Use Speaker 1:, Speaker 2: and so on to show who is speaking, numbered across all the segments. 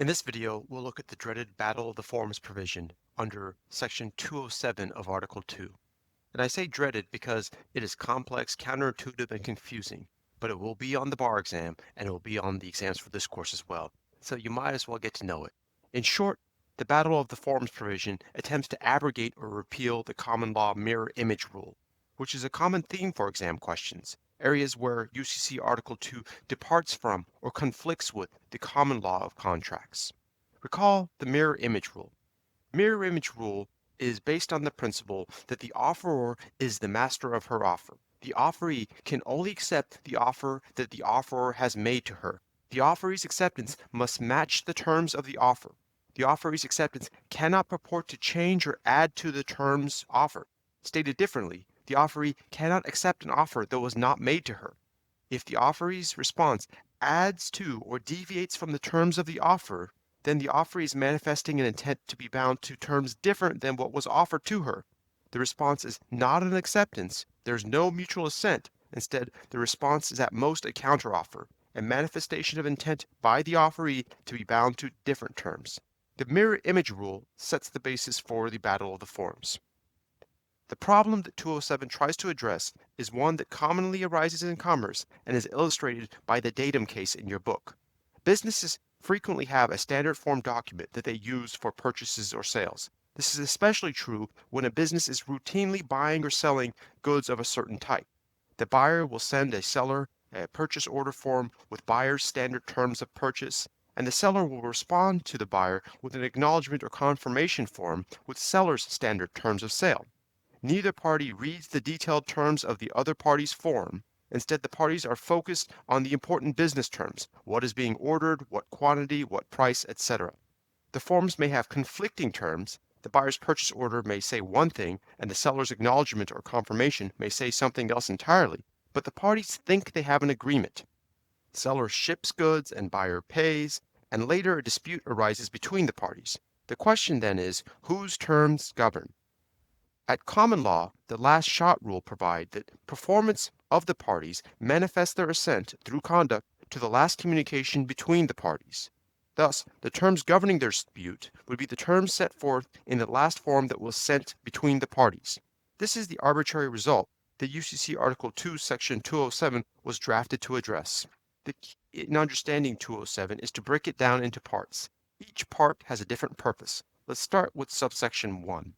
Speaker 1: In this video, we'll look at the dreaded Battle of the Forms provision under Section 207 of Article 2. And I say dreaded because it is complex, counterintuitive, and confusing, but it will be on the bar exam and it will be on the exams for this course as well, so you might as well get to know it. In short, the Battle of the Forms provision attempts to abrogate or repeal the common law mirror image rule, which is a common theme for exam questions, areas where UCC Article 2 departs from or conflicts with the common law of contracts. Recall the mirror image rule. Mirror image rule is based on the principle that the offeror is the master of her offer. The offeree can only accept the offer that the offeror has made to her. The offeree's acceptance must match the terms of the offer. The offeree's acceptance cannot purport to change or add to the terms offered. Stated differently, the offeree cannot accept an offer that was not made to her. If the offeree's response adds to or deviates from the terms of the offer, then the offeree is manifesting an intent to be bound to terms different than what was offered to her. The response is not an acceptance, there's no mutual assent. Instead, the response is at most a counteroffer, a manifestation of intent by the offeree to be bound to different terms. The mirror image rule sets the basis for the Battle of the Forms. The problem that 207 tries to address is one that commonly arises in commerce and is illustrated by the datum case in your book. Businesses frequently have a standard form document that they use for purchases or sales. This is especially true when a business is routinely buying or selling goods of a certain type. The buyer will send a seller a purchase order form with buyer's standard terms of purchase, and the seller will respond to the buyer with an acknowledgement or confirmation form with seller's standard terms of sale. Neither party reads the detailed terms of the other party's form. Instead, the parties are focused on the important business terms, what is being ordered, what quantity, what price, etc. The forms may have conflicting terms. The buyer's purchase order may say one thing, and the seller's acknowledgement or confirmation may say something else entirely, but the parties think they have an agreement. Seller ships goods and buyer pays, and later a dispute arises between the parties. The question then is, whose terms govern? At common law, the last shot rule provide that performance of the parties manifests their assent through conduct to the last communication between the parties. Thus, the terms governing their dispute would be the terms set forth in the last form that was sent between the parties. This is the arbitrary result that UCC Article 2, Section 207 was drafted to address. The key in understanding 207 is to break it down into parts. Each part has a different purpose. Let's start with subsection 1.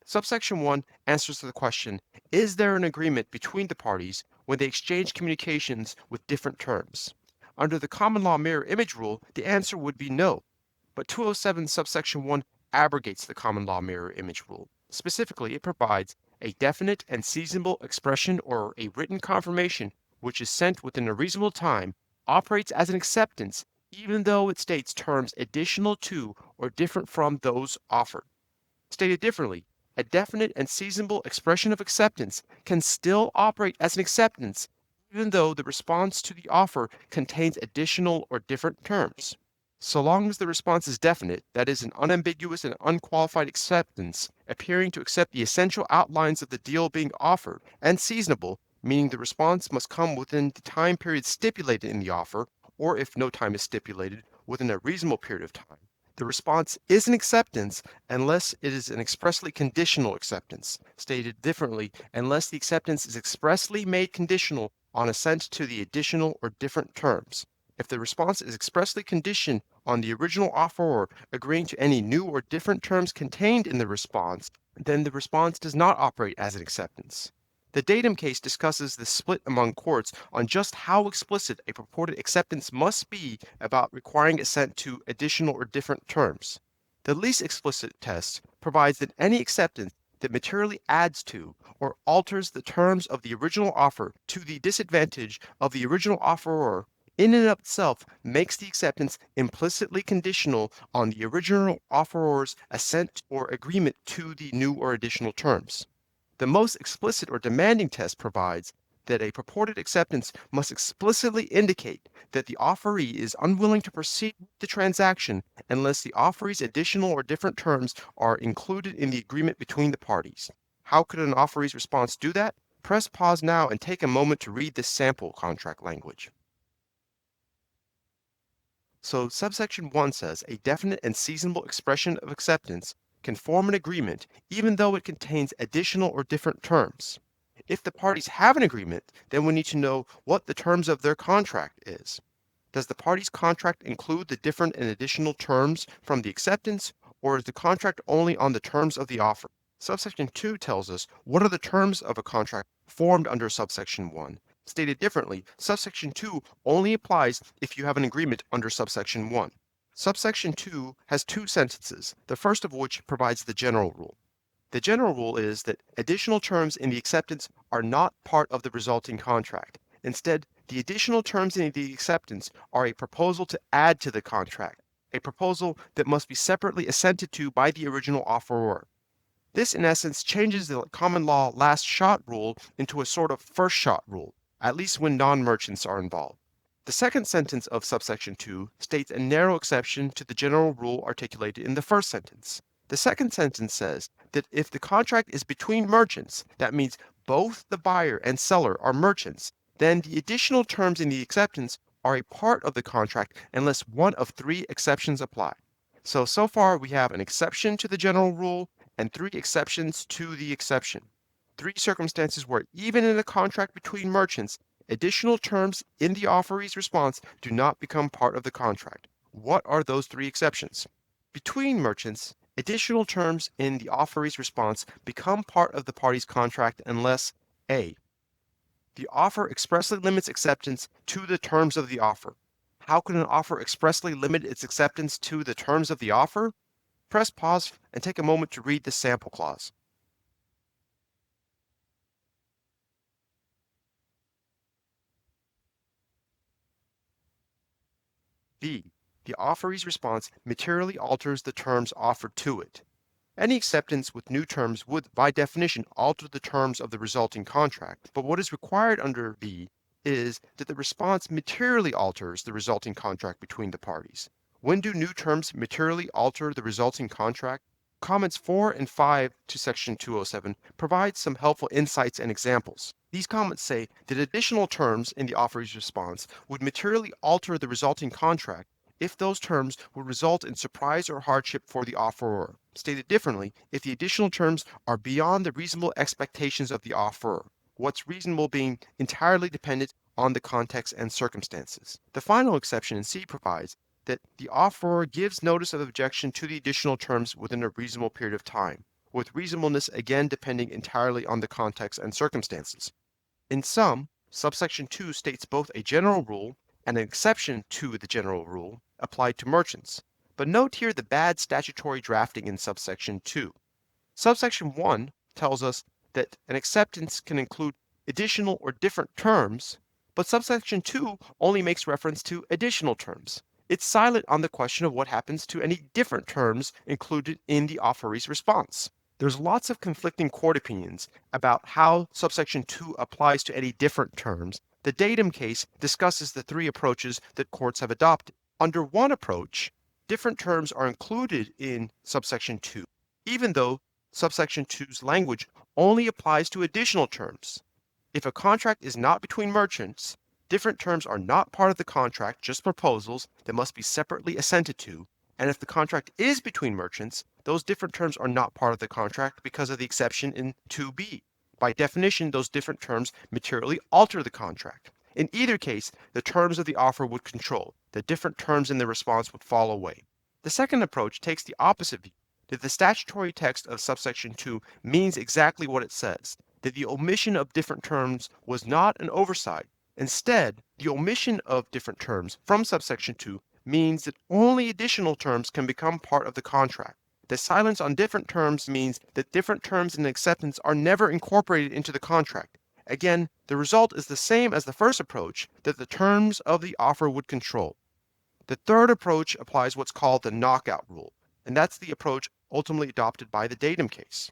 Speaker 1: Subsection 1 answers to the question, is there an agreement between the parties when they exchange communications with different terms? Under the common law mirror image rule, the answer would be no. But 207 subsection 1 abrogates the common law mirror image rule. Specifically, it provides a definite and seasonable expression or a written confirmation which is sent within a reasonable time operates as an acceptance even though it states terms additional to or different from those offered. Stated differently, a definite and seasonable expression of acceptance can still operate as an acceptance even though the response to the offer contains additional or different terms. So long as the response is definite, that is, an unambiguous and unqualified acceptance, appearing to accept the essential outlines of the deal being offered, and seasonable, meaning the response must come within the time period stipulated in the offer, or if no time is stipulated, within a reasonable period of time. The response is an acceptance unless it is an expressly conditional acceptance. Stated differently, unless the acceptance is expressly made conditional on assent to the additional or different terms. If the response is expressly conditioned on the original offeror agreeing to any new or different terms contained in the response, then the response does not operate as an acceptance. The datum case discusses the split among courts on just how explicit a purported acceptance must be about requiring assent to additional or different terms. The least explicit test provides that any acceptance that materially adds to or alters the terms of the original offer to the disadvantage of the original offeror in and of itself makes the acceptance implicitly conditional on the original offeror's assent or agreement to the new or additional terms. The most explicit or demanding test provides that a purported acceptance must explicitly indicate that the offeree is unwilling to proceed with the transaction unless the offeree's additional or different terms are included in the agreement between the parties. How could an offeree's response do that? Press pause now and take a moment to read this sample contract language. So subsection 1 says a definite and seasonable expression of acceptance can form an agreement even though it contains additional or different terms. If the parties have an agreement, then we need to know what the terms of their contract is. Does the parties' contract include the different and additional terms from the acceptance, or is the contract only on the terms of the offer? Subsection 2 tells us what are the terms of a contract formed under subsection 1. Stated differently, subsection 2 only applies if you have an agreement under subsection 1. Subsection 2 has two sentences, the first of which provides the general rule. The general rule is that additional terms in the acceptance are not part of the resulting contract. Instead, the additional terms in the acceptance are a proposal to add to the contract, a proposal that must be separately assented to by the original offeror. This, in essence, changes the common law last shot rule into a sort of first shot rule, at least when non-merchants are involved. The second sentence of subsection 2 states a narrow exception to the general rule articulated in the first sentence. The second sentence says that if the contract is between merchants, that means both the buyer and seller are merchants, then the additional terms in the acceptance are a part of the contract unless one of three exceptions apply. So far we have an exception to the general rule and three exceptions to the exception. Three circumstances where even in a contract between merchants, additional terms in the offeree's response do not become part of the contract. What are those three exceptions? Between merchants, additional terms in the offeree's response become part of the party's contract unless A. The offer expressly limits acceptance to the terms of the offer. How can an offer expressly limit its acceptance to the terms of the offer? Press pause and take a moment to read the sample clause. B. The offeree's response materially alters the terms offered to it. Any acceptance with new terms would, by definition, alter the terms of the resulting contract, but what is required under B is that the response materially alters the resulting contract between the parties. When do new terms materially alter the resulting contract? Comments 4 and 5 to section 207 provide some helpful insights and examples. These comments say that additional terms in the offeree's response would materially alter the resulting contract if those terms would result in surprise or hardship for the offeror. Stated differently, if the additional terms are beyond the reasonable expectations of the offeror, what's reasonable being entirely dependent on the context and circumstances. The final exception in C provides that the offeror gives notice of objection to the additional terms within a reasonable period of time, with reasonableness again depending entirely on the context and circumstances. In sum, subsection 2 states both a general rule and an exception to the general rule applied to merchants. But note here the bad statutory drafting in subsection 2. Subsection 1 tells us that an acceptance can include additional or different terms, but subsection 2 only makes reference to additional terms. It's silent on the question of what happens to any different terms included in the offeree's response. There's lots of conflicting court opinions about how subsection 2 applies to any different terms. The Datum case discusses the three approaches that courts have adopted. Under one approach, different terms are included in subsection 2, even though subsection 2's language only applies to additional terms. If a contract is not between merchants, different terms are not part of the contract, just proposals that must be separately assented to. And if the contract is between merchants, those different terms are not part of the contract because of the exception in 2b. By definition, those different terms materially alter the contract. In either case, the terms of the offer would control. The different terms in the response would fall away. The second approach takes the opposite view, that the statutory text of subsection 2 means exactly what it says, that the omission of different terms was not an oversight. Instead, the omission of different terms from subsection 2 means that only additional terms can become part of the contract. The silence on different terms means that different terms in acceptance are never incorporated into the contract. Again, the result is the same as the first approach, that the terms of the offer would control. The third approach applies what's called the knockout rule, and that's the approach ultimately adopted by the Datum case.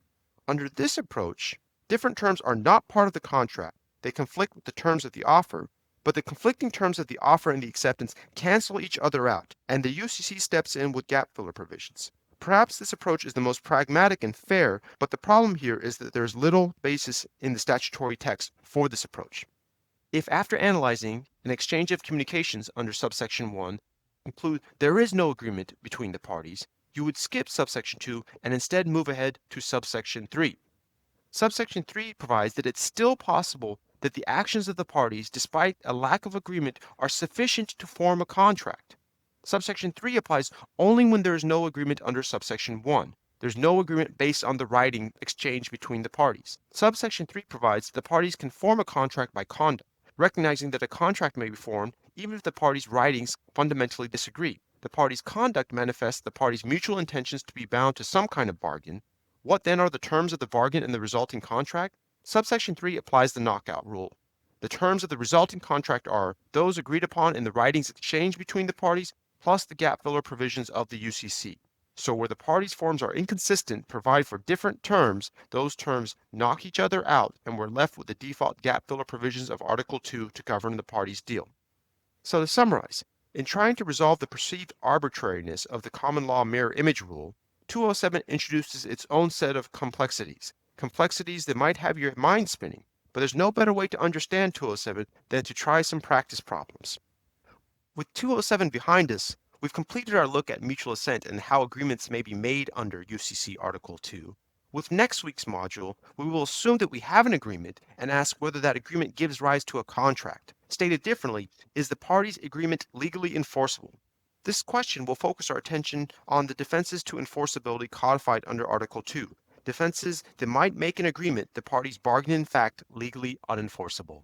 Speaker 1: Under this approach, different terms are not part of the contract. They conflict with the terms of the offer, but the conflicting terms of the offer and the acceptance cancel each other out, and the UCC steps in with gap filler provisions. Perhaps this approach is the most pragmatic and fair, but the problem here is that there is little basis in the statutory text for this approach. If after analyzing an exchange of communications under subsection 1, conclude there is no agreement between the parties, you would skip subsection 2 and instead move ahead to subsection 3. Subsection 3 provides that it's still possible that the actions of the parties, despite a lack of agreement, are sufficient to form a contract. Subsection 3 applies only when there is no agreement under subsection 1. There's no agreement based on the writing exchange between the parties. Subsection 3 provides that the parties can form a contract by conduct, recognizing that a contract may be formed even if the parties' writings fundamentally disagree. The parties' conduct manifests the parties' mutual intentions to be bound to some kind of bargain. What then are the terms of the bargain and the resulting contract? Subsection 3 applies the knockout rule. The terms of the resulting contract are those agreed upon in the writings exchanged between the parties plus the gap filler provisions of the UCC. So where the parties' forms are inconsistent, provide for different terms, those terms knock each other out, and we're left with the default gap filler provisions of Article 2 to govern the parties' deal. So to summarize, in trying to resolve the perceived arbitrariness of the common law mirror image rule, 207 introduces its own set of complexities that might have your mind spinning, but there's no better way to understand 207 than to try some practice problems. With 207 behind us, we've completed our look at mutual assent and how agreements may be made under UCC Article 2. With next week's module, we will assume that we have an agreement and ask whether that agreement gives rise to a contract. Stated differently, is the parties' agreement legally enforceable? This question will focus our attention on the defenses to enforceability codified under Article 2, defenses that might make an agreement the parties bargain in fact legally unenforceable.